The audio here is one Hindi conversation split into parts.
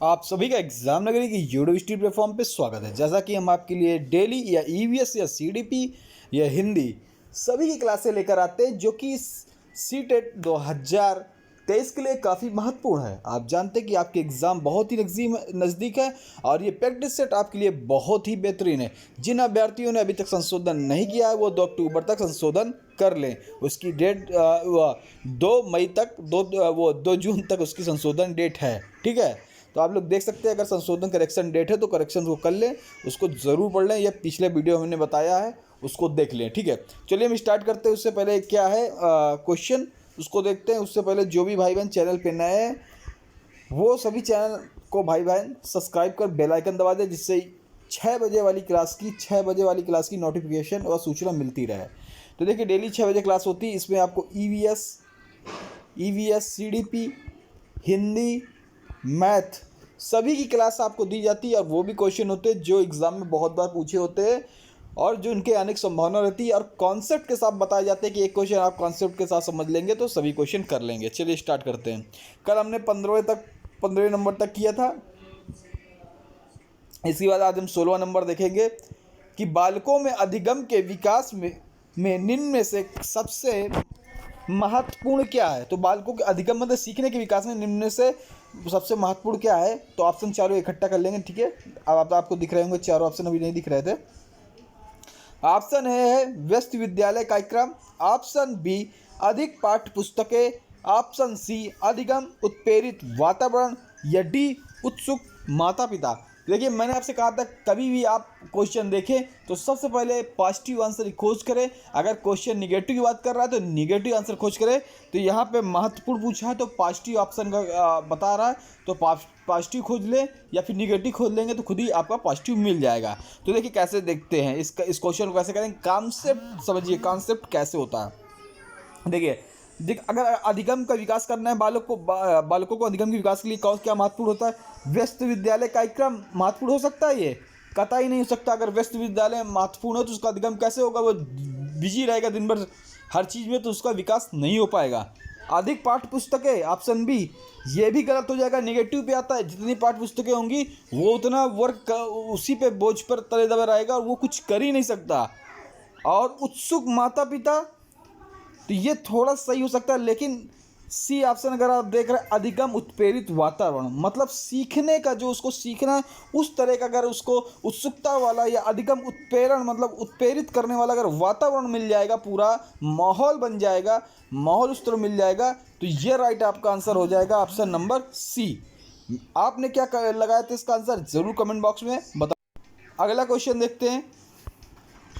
आप सभी का एग्जाम नगरी की यूनिवर्सिटी प्लेटफॉर्म पे स्वागत है। जैसा कि हम आपके लिए डेली या ईवीएस या सीडीपी या हिंदी सभी की क्लासें लेकर आते हैं, जो कि सीटेट 2023 के लिए काफ़ी महत्वपूर्ण है। आप जानते हैं कि आपके एग्ज़ाम बहुत ही नज़दीक है और ये प्रैक्टिस सेट आपके लिए बहुत ही बेहतरीन है। जिन अभ्यर्थियों ने अभी तक संशोधन नहीं किया है वो 2 अक्टूबर तक संशोधन कर लें। उसकी डेट 2 मई तक 2 जून तक उसकी संशोधन डेट है। ठीक है, तो आप लोग देख सकते हैं, अगर संशोधन करेक्शन डेट है तो करेक्शन को कर लें, उसको ज़रूर पढ़ लें। यह पिछले वीडियो हमने बताया है, उसको देख लें। ठीक है, चलिए हम स्टार्ट करते हैं। उससे पहले क्या है क्वेश्चन, उसको देखते हैं। उससे पहले जो भी भाई बहन चैनल पे नए हैं वो सभी चैनल को भाई बहन सब्सक्राइब कर बेल आइकन दबा दें, जिससे 6 बजे वाली क्लास की नोटिफिकेशन और सूचना मिलती रहे। तो देखिए, डेली 6 बजे क्लास होती है। इसमें आपको ईवीएस सीडीपी हिंदी मैथ सभी की क्लास आपको दी जाती है, और वो भी क्वेश्चन होते हैं जो एग्ज़ाम में बहुत बार पूछे होते हैं और जो उनके आने की संभावना रहती है, और कॉन्सेप्ट के साथ बताए जाते हैं कि एक क्वेश्चन आप कॉन्सेप्ट के साथ समझ लेंगे तो सभी क्वेश्चन कर लेंगे। चलिए स्टार्ट करते हैं। कल हमने 15 नंबर तक किया था। इसके बाद आज हम 16वां नंबर देखेंगे कि बालकों में अधिगम के विकास में निम्न में से सबसे महत्वपूर्ण क्या है। तो बालकों के अधिगम मतलब सीखने के विकास में निम्न में से सबसे महत्वपूर्ण क्या है। तो ऑप्शन चारों इकट्ठा कर लेंगे। ठीक है, अब आपको दिख रहे होंगे चारों ऑप्शन, अभी नहीं दिख रहे थे। ऑप्शन ए है व्यस्त विद्यालय कार्यक्रम, ऑप्शन बी अधिक पाठ्य पुस्तकें, ऑप्शन सी अधिगम उत्प्रेरित वातावरण, या डी उत्सुक माता पिता। देखिए, मैंने आपसे कहा था कभी भी आप क्वेश्चन देखें तो सबसे पहले पॉजिटिव आंसर की खोज करें। अगर क्वेश्चन निगेटिव की बात कर रहा है तो निगेटिव आंसर खोज करें। तो यहाँ पे महत्वपूर्ण पूछा है तो पॉजिटिव ऑप्शन का बता रहा है, तो पॉजिटिव खोज लें, या फिर निगेटिव खोज लेंगे तो खुद ही आपका पॉजिटिव मिल जाएगा। तो देखिए कैसे देखते हैं इस क्वेश्चन को कैसे करेंगे। कॉन्सेप्ट समझिए, कॉन्सेप्ट कैसे होता है। देखिए अगर अधिगम का विकास करना है बालकों को अधिगम के विकास के लिए क्या महत्वपूर्ण होता है। व्यस्त विद्यालय कार्यक्रम महत्वपूर्ण हो सकता है, ये कतई नहीं हो सकता। अगर व्यस्त विद्यालय महत्वपूर्ण हो तो उसका अधिगम कैसे होगा, वो बिजी रहेगा दिन भर हर चीज़ में, तो उसका विकास नहीं हो पाएगा। अधिक पाठ्य पुस्तकें, ऑप्शन बी, ये भी गलत हो जाएगा, निगेटिव पे आता है। जितनी पाठ्य पुस्तकें होंगी वो उतना वर्क उसी पे बोझ पर तले दबे रहेगा और वो कुछ कर ही नहीं सकता। और उत्सुक माता पिता, तो ये थोड़ा सही हो सकता है, लेकिन सी ऑप्शन अगर आप देख रहे हैं अधिगम उत्प्रेरित वातावरण, मतलब सीखने का जो उसको सीखना है उस तरह का अगर उसको उत्सुकता वाला या अधिगम उत्प्रेरण मतलब उत्प्रेरित करने वाला अगर वातावरण मिल जाएगा, पूरा माहौल बन जाएगा, माहौल उस तरह मिल जाएगा, तो ये राइट आपका आंसर हो जाएगा ऑप्शन नंबर सी। आपने क्या लगाया था इसका आंसर ज़रूर कमेंट बॉक्स में बताओ। अगला क्वेश्चन देखते हैं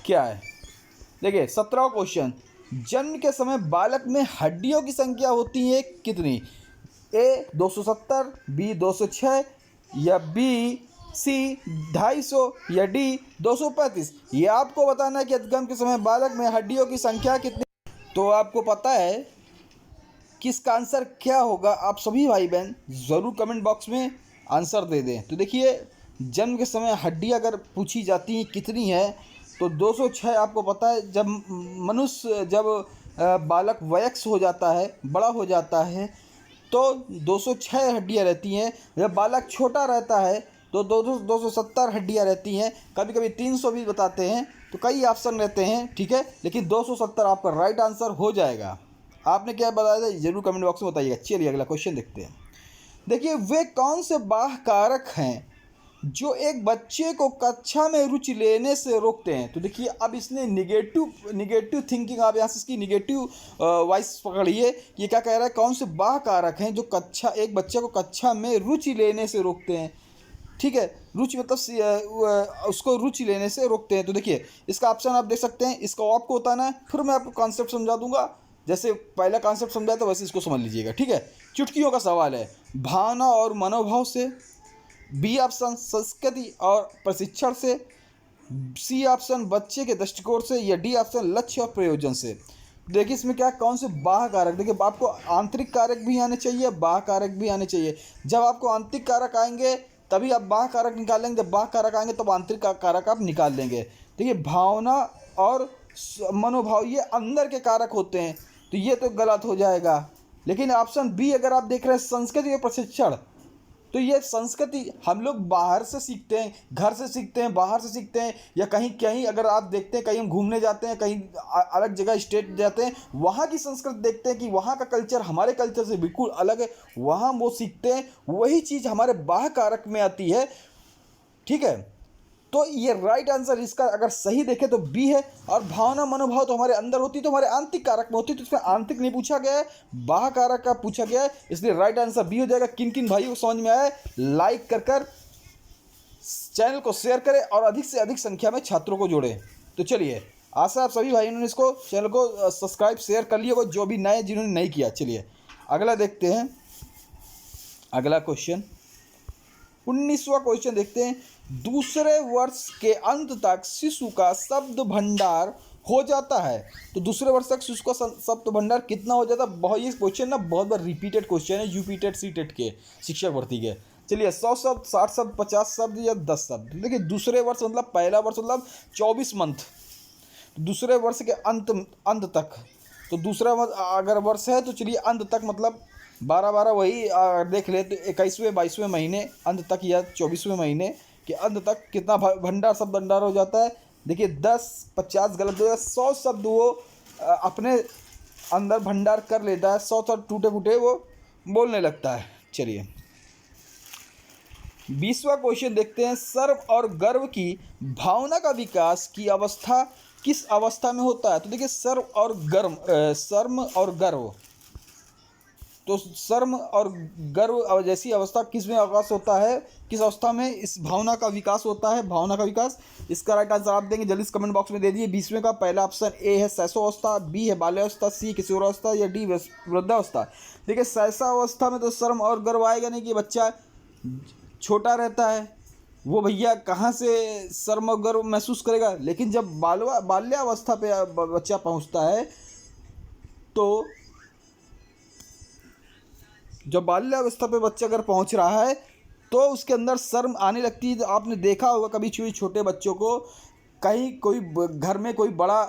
क्या है। देखिए 17वां क्वेश्चन, जन्म के समय बालक में हड्डियों की संख्या होती है कितनी। ए 270, बी 206, या बी सी 250, या डी 235। ये आपको बताना है कि अधिगम के समय बालक में हड्डियों की संख्या कितनी। तो आपको पता है कि इसका आंसर क्या होगा। आप सभी भाई बहन ज़रूर कमेंट बॉक्स में आंसर दे दें। तो देखिए, जन्म के समय हड्डी अगर पूछी जाती है कितनी है तो 206 आपको पता है। जब बालक वयस्क हो जाता है, बड़ा हो जाता है, तो 206 हड्डियाँ रहती हैं। जब बालक छोटा रहता है तो 270 हड्डियाँ रहती हैं। कभी कभी 300 भी बताते हैं, तो कई ऑप्शन रहते हैं। ठीक है, लेकिन 270 आपका राइट आंसर हो जाएगा। आपने क्या बताया था जरूर कमेंट बॉक्स में बताइएगा। चलिए अगला क्वेश्चन देखते हैं। देखिए, वे कौन से बाह्य कारक हैं जो एक बच्चे को कक्षा में रुचि लेने से रोकते हैं। तो देखिए, अब इसने निगेटिव थिंकिंग, आप यहाँ से इसकी निगेटिव वाइस पकड़िए। ये क्या कह रहा है, कौन से बाह्य कारक हैं जो एक बच्चे को कक्षा में रुचि लेने से रोकते हैं। ठीक है, रुचि मतलब उसको रुचि लेने से रोकते हैं। तो देखिए इसका ऑप्शन आप देख सकते हैं। इसका आपको होता है ना, फिर मैं आपको कॉन्सेप्ट समझा दूंगा। जैसे पहला कॉन्सेप्ट समझाया तो वैसे इसको समझ लीजिएगा। ठीक है, चुटकियों का सवाल है, भावना और मनोभाव से, बी ऑप्शन संस्कृति और प्रशिक्षण से, सी ऑप्शन बच्चे के दृष्टिकोण से, या डी ऑप्शन लक्ष्य और प्रयोजन से। देखिए इसमें क्या कौन से बाह्य कारक, देखिए आपको आंतरिक कारक भी आने चाहिए, बाह्य कारक भी आने चाहिए। जब आपको आंतरिक कारक आएंगे तभी आप बाह्य कारक निकालेंगे, जब बाह्य कारक आएंगे तब आंतरिक कारक आप निकाल लेंगे। देखिए भावना और मनोभाव ये अंदर के कारक होते हैं, तो ये तो गलत हो जाएगा। लेकिन ऑप्शन बी अगर आप देख रहे हैं संस्कृति और प्रशिक्षण, तो ये संस्कृति हम लोग बाहर से सीखते हैं, घर से सीखते हैं, बाहर से सीखते हैं, या कहीं कहीं अगर आप देखते हैं कहीं हम घूमने जाते हैं, कहीं अलग जगह स्टेट जाते हैं, वहाँ की संस्कृति देखते हैं कि वहाँ का कल्चर हमारे कल्चर से बिल्कुल अलग है, वहाँ वो सीखते हैं, वही चीज़ हमारे बाह्य कारक में आती है। ठीक है, तो ये राइट आंसर इसका अगर सही देखें तो बी है। और भावना मनोभाव तो हमारे अंदर होती है, तो हमारे आंतरिक कारक में होती है, तो इसमें आंतरिक नहीं पूछा गया है, बाह्य कारक का पूछा गया है, इसलिए राइट आंसर बी हो जाएगा। किन किन भाइयों को समझ में आया है, लाइक कर चैनल को शेयर करें और अधिक से अधिक संख्या में छात्रों को जोड़ें। तो चलिए, आशा आप सभी भाइयों ने इसको चैनल को सब्सक्राइब शेयर कर लिया होगा, जो भी नए जिन्होंने नहीं किया। चलिए अगला देखते हैं, अगला क्वेश्चन 19वां क्वेश्चन देखते हैं। दूसरे वर्ष के अंत तक शिशु का शब्द भंडार हो जाता है, तो दूसरे वर्ष तक शिशु का शब्द भंडार कितना हो जाता है? बहुत ये क्वेश्चन ना बहुत बार रिपीटेड क्वेश्चन है, यूपीटेड सीटेट के शिक्षक भर्ती के। चलिए 100 शब्द, 60 शब्द, 50 शब्द या 10 शब्द। देखिए दूसरे वर्ष मतलब पहला वर्ष मतलब 24 मंथ, दूसरे वर्ष के अंत तक, तो दूसरा अगर वर्ष है तो चलिए अंत तक मतलब 12 वही देख ले, तो 21वें 22वें महीने अंत तक या 24वें महीने के अंत तक कितना भंडार शब्द भंडार हो जाता है? देखिए 10 50 गलत हो, 100 शब्द वो अपने अंदर भंडार कर लेता है, 100 शब्द टूटे फूटे वो बोलने लगता है। चलिए 20वां क्वेश्चन देखते हैं। शर्म और गर्व की भावना का विकास की अवस्था किस अवस्था में होता है? तो देखिए शर्म और गर्व, तो शर्म और गर्व जैसी अवस्था किस में विकास होता है, किस अवस्था में इस भावना का विकास होता है? भावना का विकास, इसका राइट आंसर आप देंगे जल्दी से कमेंट बॉक्स में दे दिए। 20वें का पहला ऑप्शन ए है शैशवावस्था, बी है बाल्यावस्था, सी किशोरावस्था या डी वृद्धावस्था। देखिए शैशवावस्था में तो शर्म और गर्व आएगा नहीं कि बच्चा छोटा रहता है, वो भैया कहाँ से शर्म और गर्व महसूस करेगा। लेकिन जब बाल्यावस्था पे बच्चा पहुँचता है, तो जब बाल्यावस्था पे बच्चा अगर पहुंच रहा है तो उसके अंदर शर्म आने लगती है। तो आपने देखा होगा कभी छोटे बच्चों को कहीं कोई घर में कोई बड़ा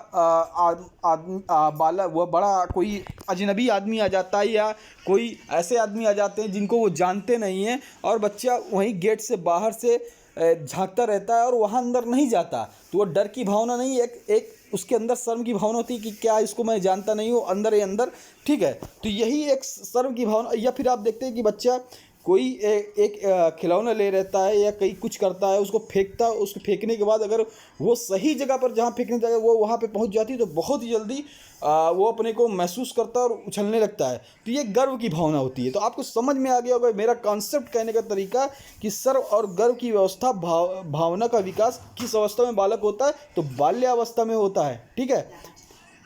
बड़ा कोई अजनबी आदमी आ जाता है, या कोई ऐसे आदमी आ जाते हैं जिनको वो जानते नहीं हैं, और बच्चा वहीं गेट से बाहर से झांकता रहता है और वहाँ अंदर नहीं जाता, तो वो डर की भावना नहीं, एक उसके अंदर शर्म की भावना होती है कि क्या इसको मैं जानता नहीं हूँ, अंदर ही अंदर। ठीक है, तो यही एक शर्म की भावना। या फिर आप देखते हैं कि बच्चा कोई एक खिलौना ले रहता है या कहीं कुछ करता है, उसको फेंकता है, उसको फेंकने के बाद अगर वो सही जगह पर जहाँ फेंकने जाएगा वो वहाँ पे पहुँच जाती है, तो बहुत ही जल्दी वो अपने को महसूस करता है और उछलने लगता है। तो ये गर्व की भावना होती है। तो आपको समझ में आ गया होगा मेरा कॉन्सेप्ट कहने का तरीका कि शर्म और गर्व की व्यवस्था भावना का विकास किस अवस्था में बालक होता है? तो बाल्यावस्था में होता है। ठीक है,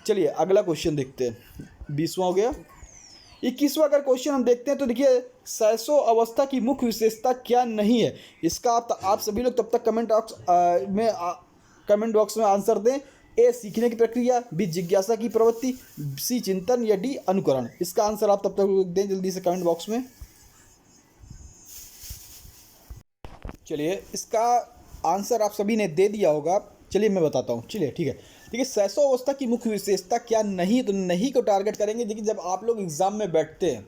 चलिए अगला क्वेश्चन देखते हैं। 20वां हो गया। 21वां अगर क्वेश्चन हम देखते हैं तो देखिए शैशव अवस्था की मुख्य विशेषता क्या नहीं है? इसका आप सभी लोग तब तक कमेंट बॉक्स में आंसर दें। ए सीखने की प्रक्रिया, बी जिज्ञासा की प्रवृत्ति, सी चिंतन या डी अनुकरण। इसका आंसर आप तब तक दें जल्दी से कमेंट बॉक्स में। चलिए इसका आंसर आप सभी ने दे दिया होगा, चलिए मैं बताता हूँ। चलिए ठीक है, देखिए शैशव अवस्था की मुख्य विशेषता क्या नहीं, तो नहीं को टारगेट करेंगे। देखिए जब आप लोग एग्ज़ाम में बैठते हैं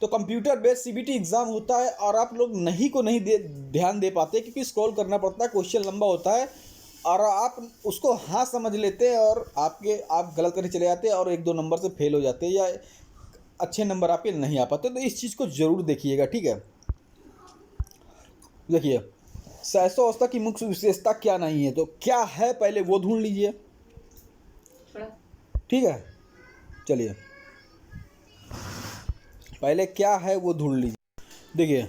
तो कंप्यूटर बेस्ड सीबीटी एग्ज़ाम होता है और आप लोग नहीं को नहीं ध्यान दे पाते, क्योंकि स्क्रॉल करना पड़ता है, क्वेश्चन लंबा होता है और आप उसको हाँ समझ लेते हैं और आप गलत करके चले जाते हैं और 1-2 नंबर से फेल हो जाते हैं या अच्छे नंबर आपके नहीं आ पाते। तो इस चीज़ को ज़रूर देखिएगा। ठीक है, देखिए शैशव अवस्था की मुख्य विशेषता क्या नहीं है, तो क्या है पहले वो ढूंढ लीजिए। ठीक है, चलिए पहले क्या है वो ढूंढ लीजिए। देखिए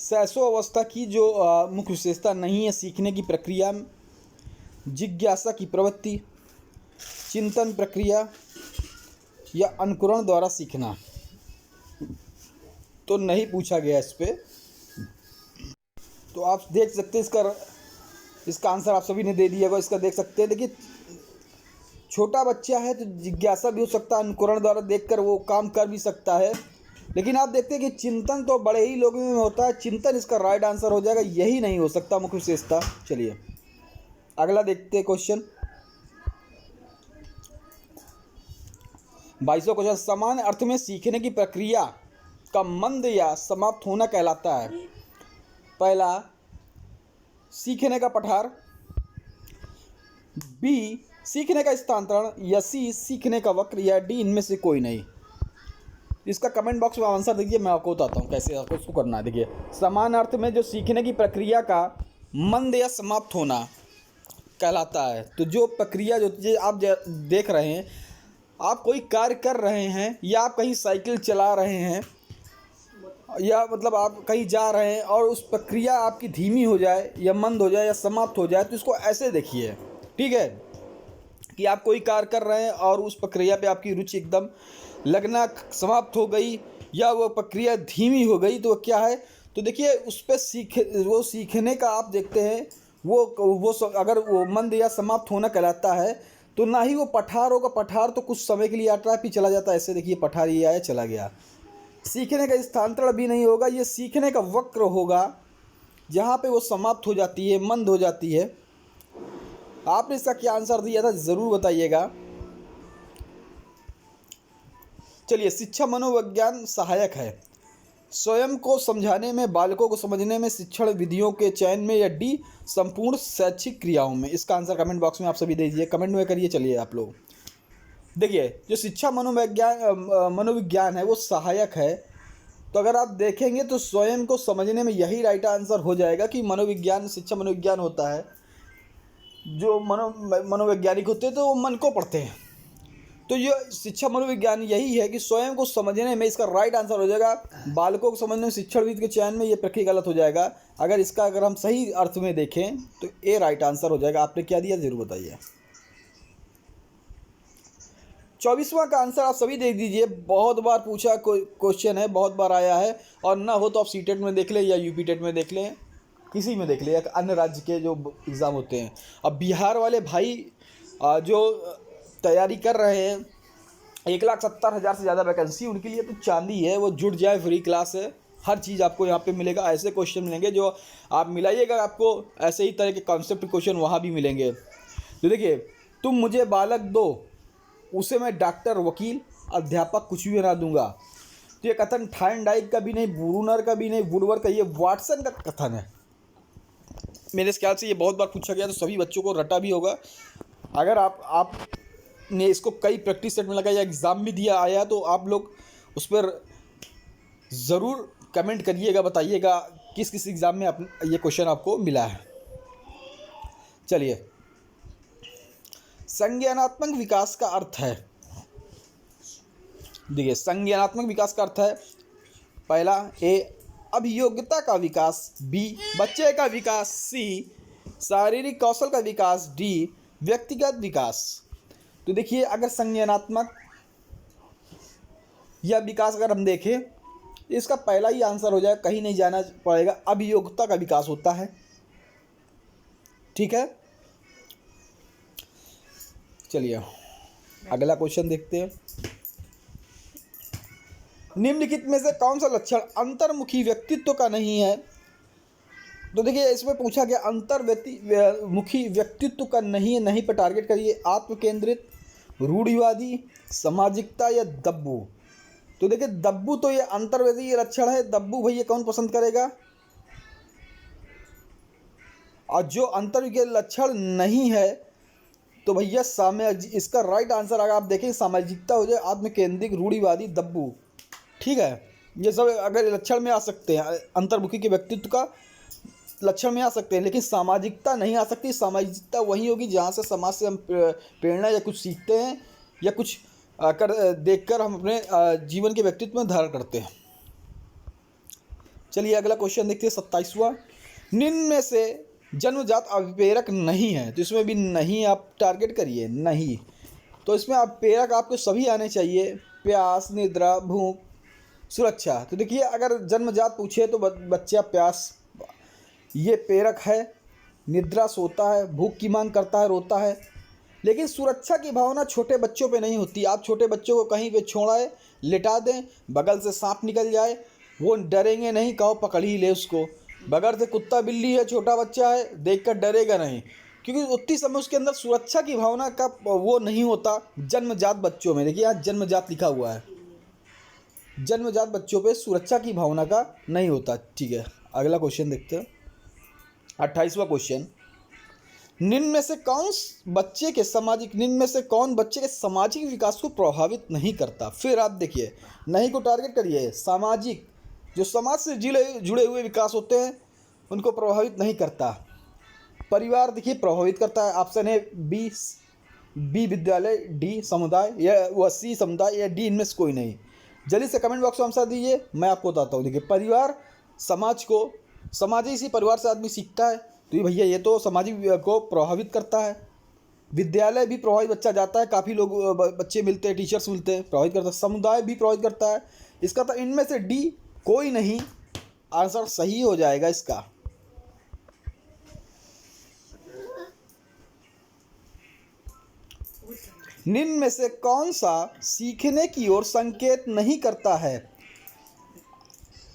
शैशव अवस्था की जो मुख्य विशेषता नहीं है, सीखने की प्रक्रिया, जिज्ञासा की प्रवृत्ति, चिंतन प्रक्रिया या अनुकरण द्वारा सीखना, तो नहीं पूछा गया इस पर। तो आप देख सकते हैं इसका आंसर आप सभी ने दे दिया होगा, इसका देख सकते हैं। देखिए छोटा बच्चा है तो जिज्ञासा भी हो सकता है, अनुकरण द्वारा देखकर वो काम कर भी सकता है। लेकिन आप देखते हैं कि चिंतन तो बड़े ही लोगों में होता है, चिंतन इसका राइट आंसर हो जाएगा, यही नहीं हो सकता मुख्य विशेषता। चलिए अगला देखते हैं क्वेश्चन 22वां क्वेश्चन। समान अर्थ में सीखने की प्रक्रिया का मंद या समाप्त होना कहलाता है? पहला, सीखने का पठार, बी, सीखने का स्थानांतरण, या सी, सीखने का वक्र, या डी, इनमें से कोई नहीं। इसका कमेंट बॉक्स में आंसर दीजिए, मैं आपको बताता हूँ कैसे आपको इसको करना है। देखिए, समान अर्थ में जो सीखने की प्रक्रिया का मंद या समाप्त होना कहलाता है, तो जो प्रक्रिया जो आप देख रहे हैं, आप कोई कार्य कर रहे हैं या आप कहीं साइकिल चला रहे हैं या मतलब आप कहीं जा रहे हैं और उस प्रक्रिया आपकी धीमी हो जाए या मंद हो जाए या समाप्त हो जाए, तो इसको ऐसे देखिए, ठीक है, कि आप कोई कार्य कर रहे हैं और उस प्रक्रिया पे आपकी रुचि एकदम लगना समाप्त हो गई या वो प्रक्रिया धीमी हो गई, तो क्या है, तो देखिए उस पर वो सीखने का आप देखते हैं अगर वो मंद या समाप्त होना कहलाता है, तो ना ही वो पठार होगा। पठार तो कुछ समय के लिए आता है फिर चला जाता है, ऐसे देखिए पठार ये आया चला गया। सीखने का स्थानांतरण भी नहीं होगा, ये सीखने का वक्र होगा जहाँ पे वो समाप्त हो जाती है, मंद हो जाती है। आपने इसका क्या आंसर दिया था ज़रूर बताइएगा। चलिए, शिक्षा मनोविज्ञान सहायक है, स्वयं को समझाने में, बालकों को समझने में, शिक्षण विधियों के चयन में, या डी, संपूर्ण शैक्षिक क्रियाओं में। इसका आंसर कमेंट बॉक्स में आप सभी दे दीजिए, कमेंट में करिए। चलिए आप लोग देखिए, जो शिक्षा मनोविज्ञान है वो सहायक है, तो अगर आप देखेंगे तो स्वयं को समझने में यही राइट आंसर हो जाएगा कि मनोविज्ञान, शिक्षा मनोविज्ञान होता है, जो मनोवैज्ञानिक होते हैं तो वो मन को पढ़ते हैं, तो ये शिक्षा मनोविज्ञान यही है कि स्वयं को समझने में, इसका राइट आंसर हो जाएगा। बालकों को समझने में, शिक्षण विधि के चयन में, ये प्रक्रिया गलत हो जाएगा। अगर हम सही अर्थ में देखें तो ये राइट आंसर हो जाएगा। आपने क्या दिया जरूर बताइए। 24वां का आंसर आप सभी दे दीजिए, बहुत बार पूछा क्वेश्चन है, बहुत बार आया है, और ना हो तो आप सीटेट में देख लें या यूपी टेट में देख लें, किसी में देख लें, एक अन्य राज्य के जो एग्ज़ाम होते हैं। अब बिहार वाले भाई जो तैयारी कर रहे हैं, 1,70,000 से ज़्यादा वैकेंसी, उनके लिए तो चांदी है, वो जुड़ जाए, फ्री क्लास है, हर चीज़ आपको यहाँ पे मिलेगा। ऐसे क्वेश्चन मिलेंगे जो आप मिलाइएगा, आपको ऐसे ही तरह के कॉन्सेप्ट क्वेश्चन वहाँ भी मिलेंगे। तो देखिए, तुम मुझे बालक दो, उसे मैं डॉक्टर, वकील, अध्यापक कुछ भी बना दूंगा। तो ये कथन थायरनडाइक का भी नहीं, ब्रूनर का भी नहीं, वुडवर्ड का, ये वाटसन का कथन है। मेरे ख्याल से ये बहुत बार पूछा गया, तो सभी बच्चों को रटा भी होगा। अगर आपने इसको कई प्रैक्टिस सेट में लगाया या एग्ज़ाम भी दिया आया, तो आप लोग उस पर ज़रूर कमेंट करिएगा, बताइएगा किस किस एग्ज़ाम में ये क्वेश्चन आपको मिला है। चलिए, संज्ञानात्मक विकास का अर्थ है, देखिए संज्ञानात्मक विकास का अर्थ है, पहला, ए, अभियोग्यता का विकास, बी, बच्चे का विकास, सी, शारीरिक कौशल का विकास, डी, व्यक्तिगत विकास। तो देखिए, अगर संज्ञानात्मक या विकास अगर हम देखें, इसका पहला ही आंसर हो जाए, कहीं नहीं जाना पड़ेगा, अभियोग्यता का विकास होता है। ठीक है, चलिए अगला क्वेश्चन देखते हैं। निम्नलिखित में से कौन सा लक्षण अंतर्मुखी व्यक्तित्व का नहीं है? तो देखिए, इसमें पूछा गया अंतर्मुखी व्यक्तित्व का नहीं है, नहीं पर टारगेट करिए। आत्मकेंद्रित, रूढ़िवादी, सामाजिकता, या दब्बू। तो देखिए, दब्बू तो ये अंतर्वेदी लक्षण है, दब्बू भैया कौन पसंद करेगा? और जो अंतर्वेदी लक्षण नहीं है, तो भैया इसका राइट आंसर अगर आप देखें, सामाजिकता हो जाए, आत्मकेंद्रित, रूढ़िवादी, दब्बू। ठीक है, ये सब अगर लक्षण में आ सकते हैं, अंतर्मुखी के व्यक्तित्व का लक्षण में आ सकते हैं, लेकिन सामाजिकता नहीं आ सकती। सामाजिकता वही होगी जहाँ से समाज से हम प्रेरणा या कुछ सीखते हैं या कुछ देखकर हम अपने जीवन के व्यक्तित्व में धारण करते हैं। चलिए अगला क्वेश्चन देखते हैं, 27वां। निम्न में से जन्मजात अभिप्रेरक नहीं है, तो इसमें भी नहीं आप टारगेट करिए, नहीं। तो इसमें आप प्रेरक आपको सभी आने चाहिए, प्यास, निद्रा, भूख, सुरक्षा। तो देखिए, अगर जन्मजात पूछे तो बच्चा प्यास, ये प्रेरक है, निद्रा सोता है, भूख की मांग करता है, रोता है। लेकिन सुरक्षा की भावना छोटे बच्चों पे नहीं होती। आप छोटे बच्चों को कहीं पे छोड़ाए, लिटा दें, बगल से सांप निकल जाए, वो डरेंगे नहीं, कहो पकड़ ही ले उसको। बगल से कुत्ता बिल्ली है, छोटा बच्चा है, देखकर डरेगा नहीं, क्योंकि उतनी समय उसके अंदर सुरक्षा की भावना का वो नहीं होता जन्मजात बच्चों में। देखिए, यहाँ जन्मजात लिखा हुआ है। जन्मजात बच्चों पे सुरक्षा की भावना का नहीं होता। ठीक है, अगला क्वेश्चन देखते हैं। 28वां क्वेश्चन, निम्न में से कौन बच्चे के सामाजिक विकास को प्रभावित नहीं करता। फिर आप देखिए, नहीं को टारगेट करिए। सामाजिक, जो समाज से जुड़े हुए विकास होते हैं उनको प्रभावित नहीं करता। परिवार देखिए प्रभावित करता है। ऑप्शन है बी विद्यालय, डी समुदाय, या सी समुदाय, या डी इनमें से कोई नहीं। जल्दी से कमेंट बॉक्स में आंसर दीजिए, मैं आपको बताता हूँ। देखिए, परिवार समाज ही, इसी परिवार से आदमी सीखता है, तो ये भैया ये तो सामाजिक को प्रभावित करता है। विद्यालय भी प्रभावित बच्चा जाता है, काफ़ी लोग बच्चे मिलते हैं, टीचर्स मिलते हैं, प्रभावित करता है। समुदाय भी प्रभावित करता है। इसका तो इनमें से डी कोई नहीं आंसर सही हो जाएगा इसका। निम्न में से कौन सा सीखने की ओर संकेत नहीं करता है।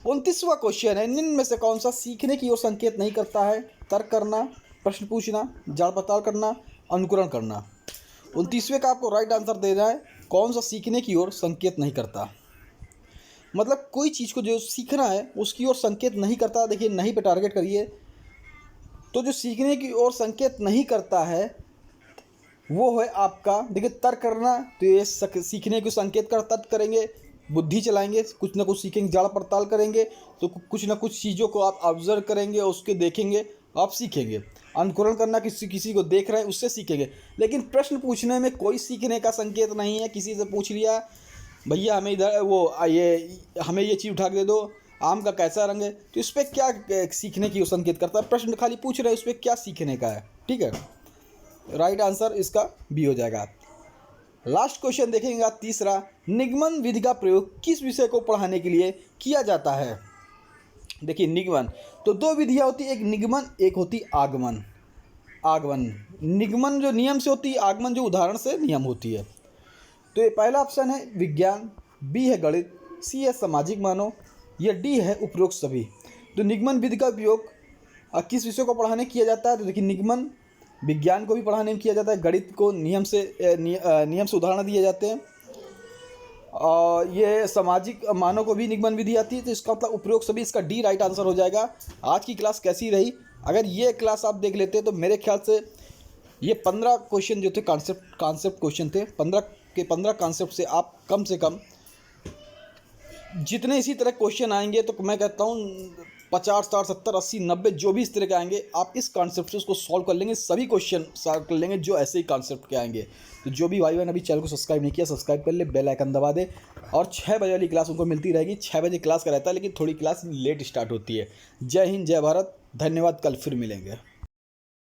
29वां क्वेश्चन है, निम्न में से कौन सा सीखने की ओर संकेत नहीं करता है। तर्क करना, प्रश्न पूछना, जांच पड़ताल करना, अनुकरण करना। 29वें का आपको राइट आंसर देना है। कौन सा सीखने की ओर संकेत नहीं करता, मतलब कोई चीज़ को जो सीखना है उसकी ओर संकेत नहीं करता। देखिए, नहीं पे टारगेट करिए। तो जो सीखने की ओर संकेत नहीं करता है वो है आपका, देखिए, तर्क करना। तो ये सीखने को संकेत कर तर्क करेंगे, बुद्धि चलाएंगे, कुछ ना कुछ सीखेंगे, जांच पड़ताल करेंगे, तो कुछ ना कुछ चीज़ों को आप ऑब्जर्व करेंगे, उसके देखेंगे, आप सीखेंगे। अनुकरण करना, किसी को देख रहे हैं उससे सीखेंगे। लेकिन प्रश्न पूछने में कोई सीखने का संकेत नहीं है। किसी से पूछ लिया, भैया हमें हमें ये चीज़ उठा के दे दो, आम का कैसा रंग है, तो इस पर क्या सीखने की संकेत करता है। प्रश्न खाली पूछ रहे हैं, उस पर क्या सीखने का है। ठीक है, राइट आंसर इसका बी हो जाएगा। लास्ट क्वेश्चन देखेंगे आप, तीसरा, निगमन विधि का प्रयोग किस विषय को पढ़ाने के लिए किया जाता है। देखिए, निगमन तो दो विधियाँ होती है, एक निगमन, एक होती आगमन। निगमन जो नियम से होती है, आगमन जो उदाहरण से नियम होती है। तो ये पहला ऑप्शन है विज्ञान, बी है गणित, सी है सामाजिक मानव, या डी है उपरोक्त सभी। तो निगमन विधि का उपयोग किस विषय को पढ़ाने किया जाता है। तो देखिए, निगमन विज्ञान को भी पढ़ाने में किया जाता है, गणित को नियम से उदाहरण दिए जाते हैं, और ये सामाजिक मानव को भी निगमन विधि आती है। तो इसका मतलब उपयोग सभी, इसका डी राइट आंसर हो जाएगा। आज की क्लास कैसी रही, अगर ये क्लास आप देख लेते तो मेरे ख्याल से ये 15 क्वेश्चन जो थे कॉन्सेप्ट क्वेश्चन थे, 15 कॉन्सेप्ट से आप कम से कम जितने इसी तरह क्वेश्चन आएंगे, तो मैं कहता हूँ 50, 60, 70, 80, 90 जो भी इस तरह के आएंगे, आप इस कॉन्सेप्ट से उसको सॉल्व कर लेंगे। सभी क्वेश्चन सॉल्व कर लेंगे जो ऐसे ही कॉन्सेप्ट के आएंगे। तो जो भी भाई बहन अभी चैनल को सब्सक्राइब नहीं किया, सब्सक्राइब कर ले, बेल आइकन दबा दे। और 6 बजे वाली क्लास उनको मिलती रहेगी। 6 बजे क्लास का रहता है, लेकिन थोड़ी क्लास लेट स्टार्ट होती है। जय हिंद, जय भारत, धन्यवाद। कल फिर मिलेंगे।